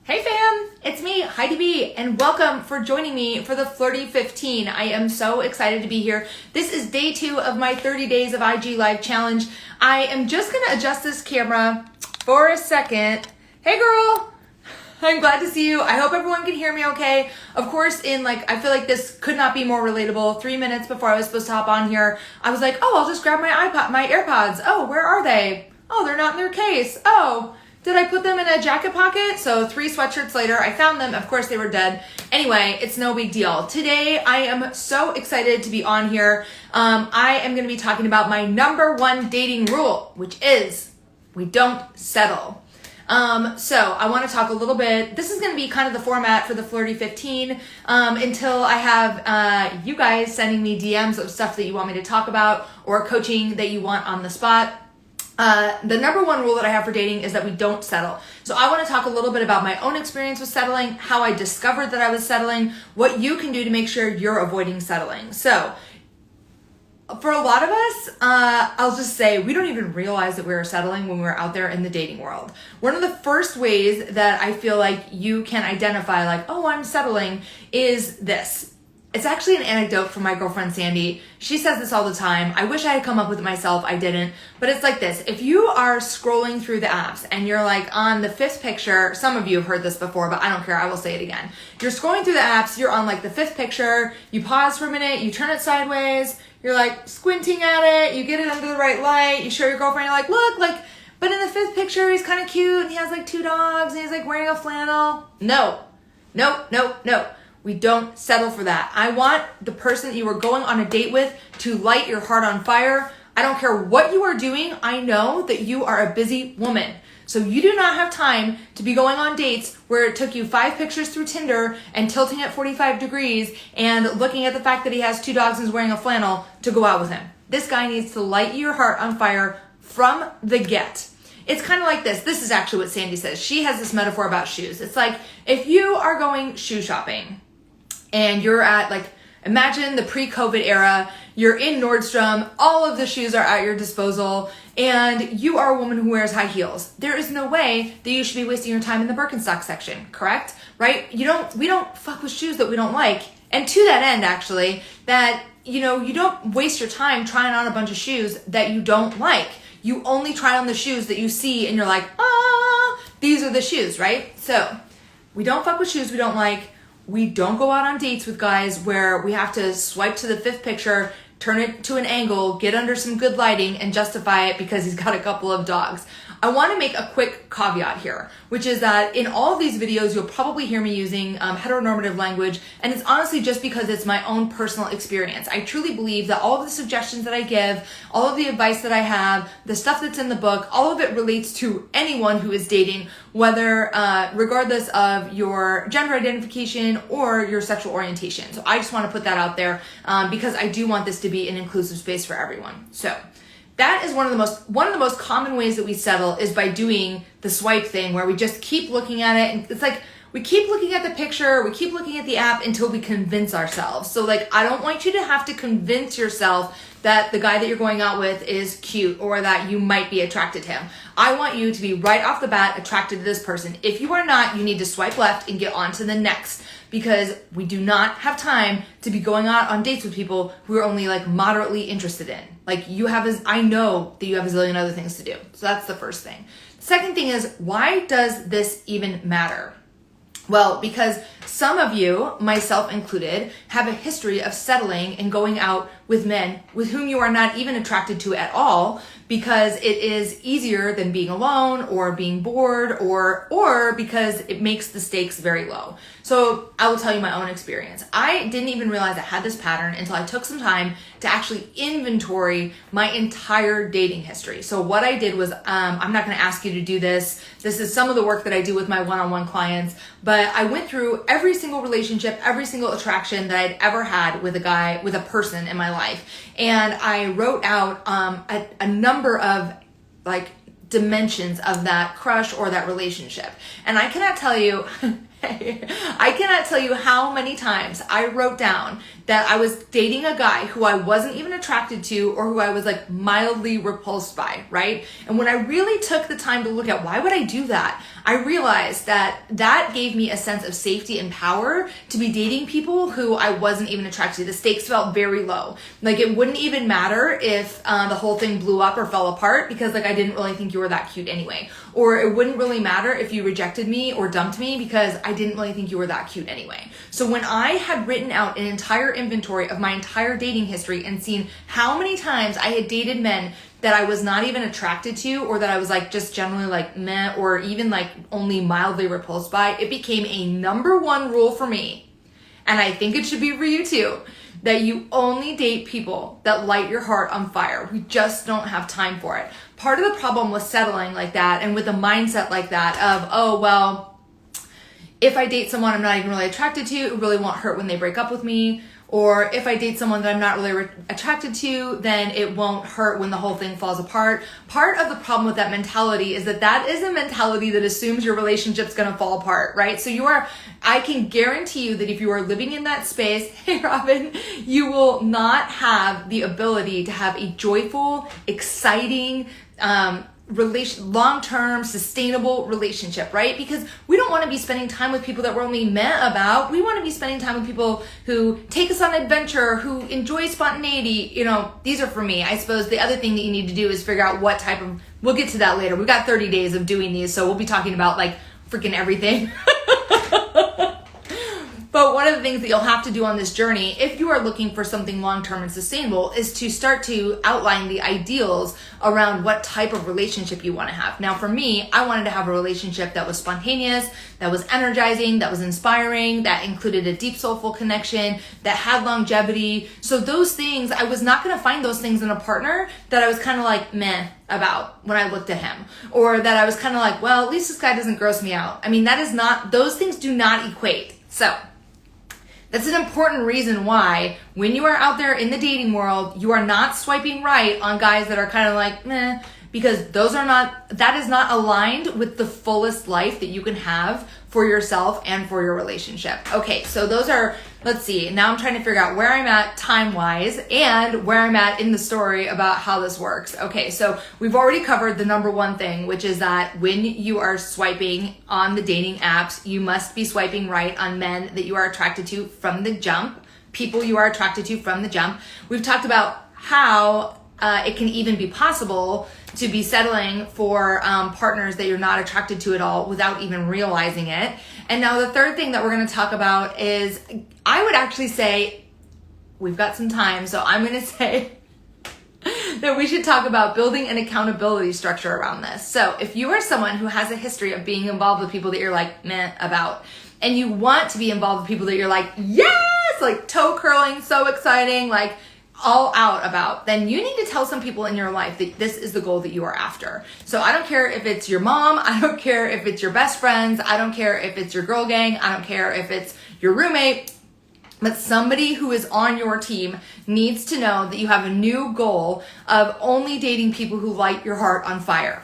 Hey fam, it's me, Heidi B, and welcome for joining me for the Flirty 15. I am so excited to be here. This is day 2 of my 30 days of IG Live challenge. I am just gonna adjust this camera for a second. Hey girl, I'm glad to see you. I hope everyone can hear me okay. Of course, I feel like this could not be more relatable. 3 minutes before I was supposed to hop on here, I was like, oh, I'll just grab my AirPods. Oh, where are they? Oh, they're not in their case. Oh, did I put them in a jacket pocket? So 3 sweatshirts later, I found them. Of course, they were dead. Anyway, it's no big deal. Today, I am so excited to be on here. I am going to be talking about my number 1 dating rule, which is we don't settle. So I want to talk a little bit. This is going to be kind of the format for the Flirty 15 until I have you guys sending me DMs of stuff that you want me to talk about or coaching that you want on the spot. The number 1 rule that I have for dating is that we don't settle. So I want to talk a little bit about my own experience with settling, how I discovered that I was settling, what you can do to make sure you're avoiding settling. So for a lot of us, I'll just say we don't even realize that we're settling when we're out there in the dating world. One of the first ways that I feel like you can identify like, oh, I'm settling is this. It's actually an anecdote from my girlfriend, Sandy. She says this all the time. I wish I had come up with it myself. I didn't. But it's like this. If you are scrolling through the apps and you're like on the 5th picture, some of you have heard this before, but I don't care. I will say it again. You're scrolling through the apps. You're on like the 5th picture. You pause for a minute. You turn it sideways. You're like squinting at it. You get it under the right light. You show your girlfriend. You're like, look, like, but in the 5th picture, he's kind of cute and he has like 2 dogs and he's like wearing a flannel. No. We don't settle for that. I want the person that you are going on a date with to light your heart on fire. I don't care what you are doing. I know that you are a busy woman. So you do not have time to be going on dates where it took you 5 pictures through Tinder and tilting at 45 degrees and looking at the fact that he has 2 dogs and is wearing a flannel to go out with him. This guy needs to light your heart on fire from the get. It's kind of like this. This is actually what Sandy says. She has this metaphor about shoes. It's like if you are going shoe shopping, and you're at imagine the pre-COVID era, you're in Nordstrom, all of the shoes are at your disposal, and you are a woman who wears high heels. There is no way that you should be wasting your time in the Birkenstock section, correct? Right? We don't fuck with shoes that we don't like. And to that end, actually, that, you don't waste your time trying on a bunch of shoes that you don't like. You only try on the shoes that you see and you're like, these are the shoes, right? So we don't fuck with shoes we don't like. We don't go out on dates with guys where we have to swipe to the 5th picture, turn it to an angle, get under some good lighting, and justify it because he's got a couple of dogs. I want to make a quick caveat here, which is that in all of these videos, you'll probably hear me using heteronormative language, and it's honestly just because it's my own personal experience. I truly believe that all of the suggestions that I give, all of the advice that I have, the stuff that's in the book, all of it relates to anyone who is dating, whether regardless of your gender identification or your sexual orientation. So I just want to put that out there because I do want this to be an inclusive space for everyone. So that is one of the most common ways that we settle is by doing the swipe thing where we just keep looking at it. And it's like we keep looking at the picture, we keep looking at the app until we convince ourselves. So I don't want you to have to convince yourself that the guy that you're going out with is cute or that you might be attracted to him. I want you to be right off the bat attracted to this person. If you are not, you need to swipe left and get on to the next because we do not have time to be going out on dates with people who are only moderately interested in. I know that you have a zillion other things to do. So that's the first thing. The second thing is, why does this even matter? Well, because some of you, myself included, have a history of settling and going out with men with whom you are not even attracted to at all because it is easier than being alone or being bored or because it makes the stakes very low. So I will tell you my own experience. I didn't even realize I had this pattern until I took some time to actually inventory my entire dating history. So what I did was, I'm not going to ask you to do this. This is some of the work that I do with my one-on-one clients, but I went through every single relationship, every single attraction that I'd ever had with a person in my life. And I wrote out a number of dimensions of that crush or that relationship. And I cannot tell you how many times I wrote down that I was dating a guy who I wasn't even attracted to or who I was like mildly repulsed by, right? And when I really took the time to look at why would I do that, I realized that that gave me a sense of safety and power to be dating people who I wasn't even attracted to. The stakes felt very low. Like it wouldn't even matter if the whole thing blew up or fell apart because like I didn't really think you were that cute anyway. Or it wouldn't really matter if you rejected me or dumped me because I didn't really think you were that cute anyway. So when I had written out an entire inventory of my entire dating history and seen how many times I had dated men that I was not even attracted to or that I was like just generally like meh or even like only mildly repulsed by, it became a number one rule for me. And I think it should be for you too, that you only date people that light your heart on fire. We just don't have time for it. Part of the problem with settling like that and with a mindset like that of, oh, well, if I date someone I'm not even really attracted to, it really won't hurt when they break up with me. Or if I date someone that I'm not really attracted to, then it won't hurt when the whole thing falls apart. Part of the problem with that mentality is that that is a mentality that assumes your relationship's gonna fall apart, right? So I can guarantee you that if you are living in that space, hey Robin, you will not have the ability to have a joyful, exciting, long-term sustainable relationship, right? Because we don't want to be spending time with people that we're only meh about. We want to be spending time with people who take us on adventure, who enjoy spontaneity. You know, these are for me. I suppose the other thing that you need to do is figure out what type of, we'll get to that later. We've got 30 days of doing these, so we'll be talking about like freaking everything. But one of the things that you'll have to do on this journey, if you are looking for something long-term and sustainable, is to start to outline the ideals around what type of relationship you want to have. Now, for me, I wanted to have a relationship that was spontaneous, that was energizing, that was inspiring, that included a deep soulful connection, that had longevity. So those things, I was not going to find those things in a partner that I was kind of like meh about when I looked at him, or that I was kind of like, well, at least this guy doesn't gross me out. I mean, those things do not equate. So that's an important reason why when you are out there in the dating world, you are not swiping right on guys that are kind of like, meh, because that is not aligned with the fullest life that you can have for yourself and for your relationship. Okay, so those are, let's see, now I'm trying to figure out where I'm at time-wise and where I'm at in the story about how this works. Okay, so we've already covered the number one thing, which is that when you are swiping on the dating apps, you must be swiping right on men that you are attracted to from the jump, people you are attracted to from the jump. We've talked about how it can even be possible to be settling for partners that you're not attracted to at all without even realizing it. And now the third thing that we're going to talk about is, I would actually say, we've got some time, so I'm going to say that we should talk about building an accountability structure around this. So if you are someone who has a history of being involved with people that you're like meh about, and you want to be involved with people that you're like, yes, like toe curling, so exciting, like all out about, then you need to tell some people in your life that this is the goal that you are after. So I don't care if it's your mom, I don't care if it's your best friends, I don't care if it's your girl gang, I don't care if it's your roommate, but somebody who is on your team needs to know that you have a new goal of only dating people who light your heart on fire.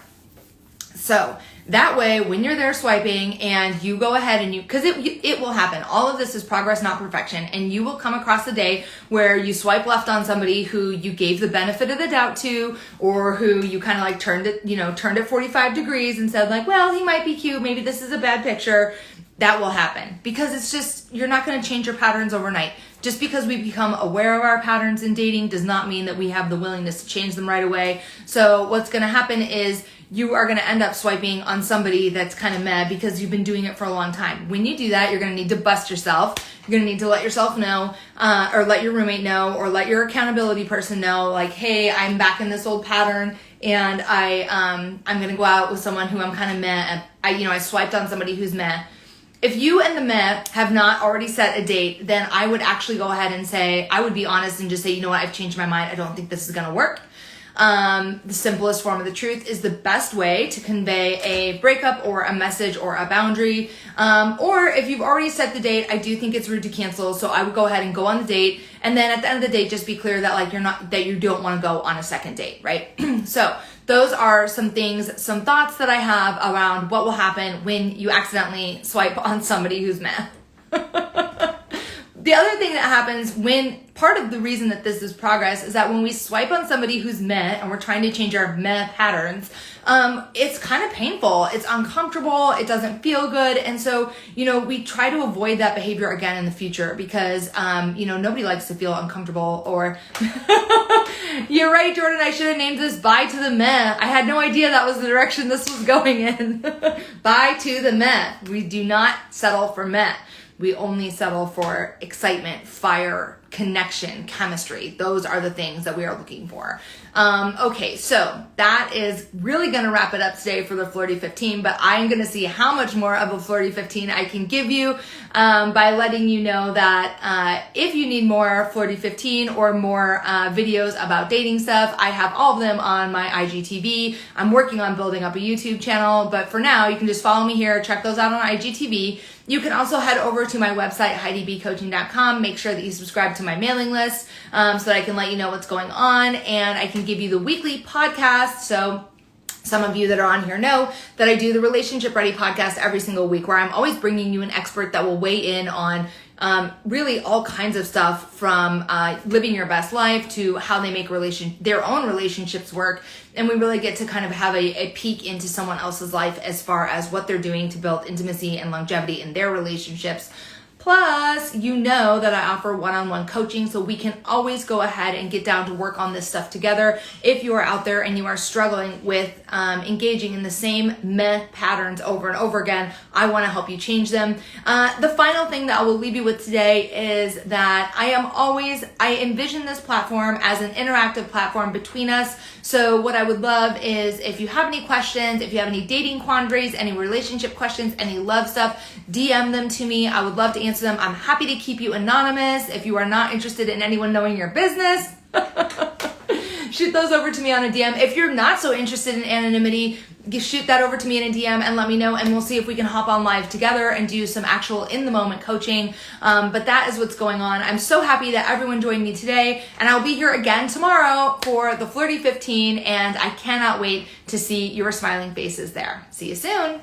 So that way, when you're there swiping and you go ahead and because it will happen. All of this is progress, not perfection. And you will come across the day where you swipe left on somebody who you gave the benefit of the doubt to, or who you kind of like turned it 45 degrees and said like, well, he might be cute. Maybe this is a bad picture. That will happen because it's just, you're not going to change your patterns overnight. Just because we become aware of our patterns in dating does not mean that we have the willingness to change them right away. So what's going to happen is you are going to end up swiping on somebody that's kind of meh because you've been doing it for a long time. When you do that, you're going to need to bust yourself. You're going to need to let yourself know, or let your roommate know, or let your accountability person know, like, hey, I'm back in this old pattern and I'm going to go out with someone who I'm kind of meh. I swiped on somebody who's meh. If you and the meh have not already set a date, then I would actually go ahead and say, I would be honest and just say, you know what, I've changed my mind. I don't think this is going to work. The simplest form of the truth is the best way to convey a breakup or a message or a boundary. Or if you've already set the date, I do think it's rude to cancel. So I would go ahead and go on the date. And then at the end of the date, just be clear that you don't want to go on a second date, right? So those are some things, some thoughts that I have around what will happen when you accidentally swipe on somebody who's meh. the other thing that happens when part of the reason that this is progress is that when we swipe on somebody who's meh and we're trying to change our meh patterns, it's kind of painful. It's uncomfortable. It doesn't feel good. And so, we try to avoid that behavior again in the future because, nobody likes to feel uncomfortable or you're right, Jordan. I should have named this Bye to the Meh. I had no idea that was the direction this was going in. Bye to the meh. We do not settle for meh. We only settle for excitement, fire, connection, chemistry. Those are the things that we are looking for. Okay, so that is really going to wrap it up today for the Flirty 15, but I'm going to see how much more of a Flirty 15 I can give you by letting you know that if you need more Flirty 15 or more videos about dating stuff, I have all of them on my IGTV. I'm working on building up a YouTube channel, but for now, you can just follow me here, check those out on IGTV. You can also head over to my website, HeidiBcoaching.com. Make sure that you subscribe to my mailing list so that I can let you know what's going on, and I can give you the weekly podcast. So some of you that are on here know that I do the Relationship Ready podcast every single week, where I'm always bringing you an expert that will weigh in on really all kinds of stuff from living your best life to how they make their own relationships work. And we really get to kind of have a peek into someone else's life as far as what they're doing to build intimacy and longevity in their relationships. Plus, that I offer one-on-one coaching, so we can always go ahead and get down to work on this stuff together. If you are out there and you are struggling with engaging in the same meh patterns over and over again, I want to help you change them. The final thing that I will leave you with today is that I envision this platform as an interactive platform between us. So what I would love is if you have any questions, if you have any dating quandaries, any relationship questions, any love stuff, DM them to me. I would love to answer them. I'm happy to keep you anonymous if you are not interested in anyone knowing your business. Shoot those over to me on a DM. If you're not so interested in anonymity, shoot that over to me in a DM and let me know, and we'll see if we can hop on live together and do some actual in-the-moment coaching. But that is what's going on. I'm so happy that everyone joined me today, and I'll be here again tomorrow for the Flirty 15, and I cannot wait to see your smiling faces there. See you soon.